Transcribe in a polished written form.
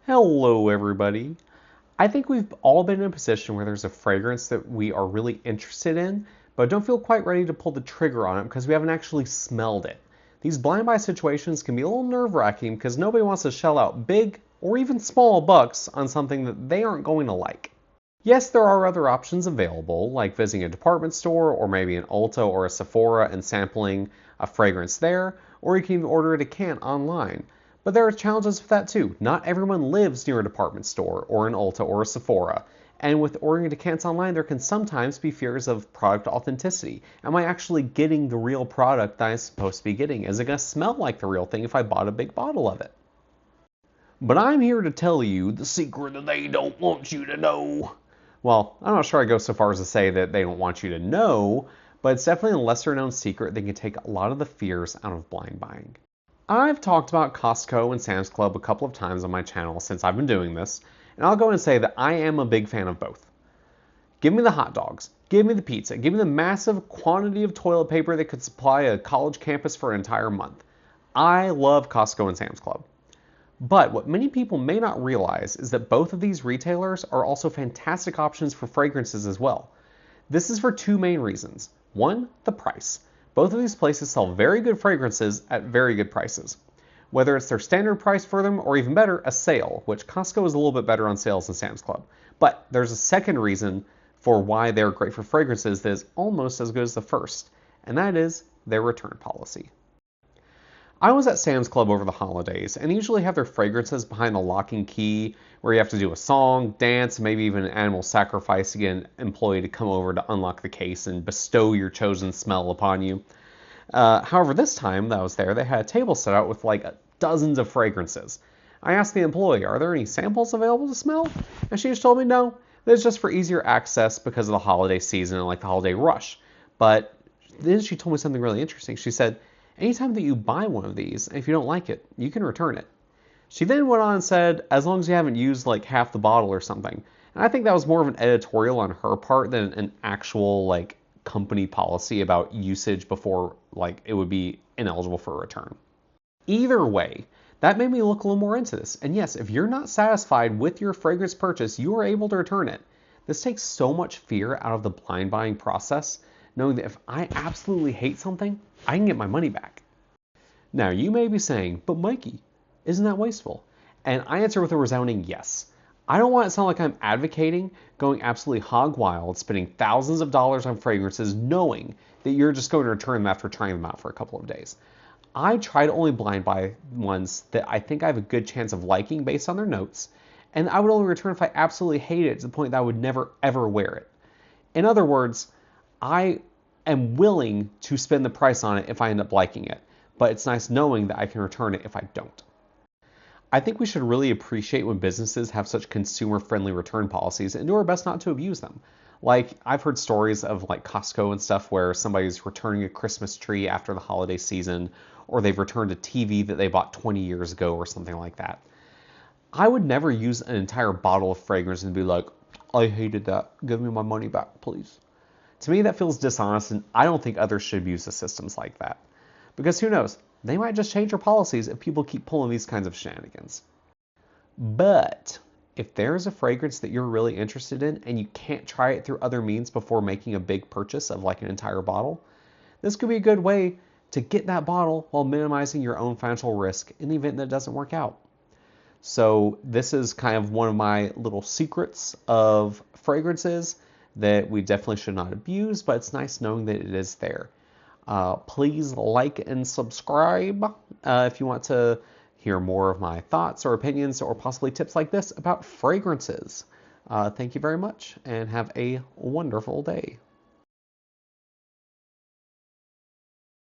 Hello, everybody. I think we've all been in a position where there's a fragrance that we are really interested in, but don't feel quite ready to pull the trigger on it because we haven't actually smelled it. These blind buy situations can be a little nerve-wracking because nobody wants to shell out big or even small bucks on something that they aren't going to like. Yes, there are other options available, like visiting a department store or maybe an Ulta or a Sephora and sampling a fragrance there, or you can even order it a can online. But there are challenges with that too. Not everyone lives near a department store or an Ulta or a Sephora. And with ordering decants online, there can sometimes be fears of product authenticity. Am I actually getting the real product that I'm supposed to be getting? Is it going to smell like the real thing if I bought a big bottle of it? But I'm here to tell you the secret that they don't want you to know. Well, I'm not sure I go so far as to say that they don't want you to know, but it's definitely a lesser known secret that can take a lot of the fears out of blind buying. I've talked about Costco and Sam's Club a couple of times on my channel since I've been doing this, and I'll go and say that I am a big fan of both. Give me the hot dogs, give me the pizza, give me the massive quantity of toilet paper that could supply a college campus for an entire month. I love Costco and Sam's Club. But what many people may not realize is that both of these retailers are also fantastic options for fragrances as well. This is for two main reasons. One, the price. Both of these places sell very good fragrances at very good prices. Whether it's their standard price for them or even better, a sale, which Costco is a little bit better on sales than Sam's Club. But there's a second reason for why they're great for fragrances that is almost as good as the first, and that is their return policy. I was at Sam's Club over the holidays, and they usually have their fragrances behind a lock and key where you have to do a song, dance, maybe even an animal sacrifice to get an employee to come over to unlock the case and bestow your chosen smell upon you. However, this time that I was there, they had a table set out with like dozens of fragrances. I asked the employee, are there any samples available to smell? And she just told me no, that it's just for easier access because of the holiday season and like the holiday rush. But then she told me something really interesting. She said, anytime that you buy one of these, if you don't like it, you can return it. She then went on and said, as long as you haven't used like half the bottle or something. And I think that was more of an editorial on her part than an actual like company policy about usage before like it would be ineligible for a return. Either way, that made me look a little more into this. And yes, if you're not satisfied with your fragrance purchase, you are able to return it. This takes so much fear out of the blind buying process, knowing that if I absolutely hate something, I can get my money back. Now, you may be saying, but Mikey, isn't that wasteful? And I answer with a resounding yes. I don't want it to sound like I'm advocating going absolutely hog wild, spending thousands of dollars on fragrances, knowing that you're just going to return them after trying them out for a couple of days. I try to only blind buy ones that I think I have a good chance of liking based on their notes, and I would only return if I absolutely hate it to the point that I would never ever wear it. In other words, I am willing to spend the price on it if I end up liking it, but it's nice knowing that I can return it if I don't. I think we should really appreciate when businesses have such consumer-friendly return policies and do our best not to abuse them. Like, I've heard stories of like Costco and stuff where somebody's returning a Christmas tree after the holiday season, or they've returned a TV that they bought 20 years ago or something like that. I would never use an entire bottle of fragrance and be like, I hated that, give me my money back, please. To me, that feels dishonest, and I don't think others should abuse the systems like that. Because who knows, they might just change their policies if people keep pulling these kinds of shenanigans. But if there's a fragrance that you're really interested in and you can't try it through other means before making a big purchase of like an entire bottle, this could be a good way to get that bottle while minimizing your own financial risk in the event that it doesn't work out. So this is kind of one of my little secrets of fragrances that we definitely should not abuse, but it's nice knowing that it is there. Please like and subscribe if you want to hear more of my thoughts or opinions or possibly tips like this about fragrances. Thank you very much and have a wonderful day.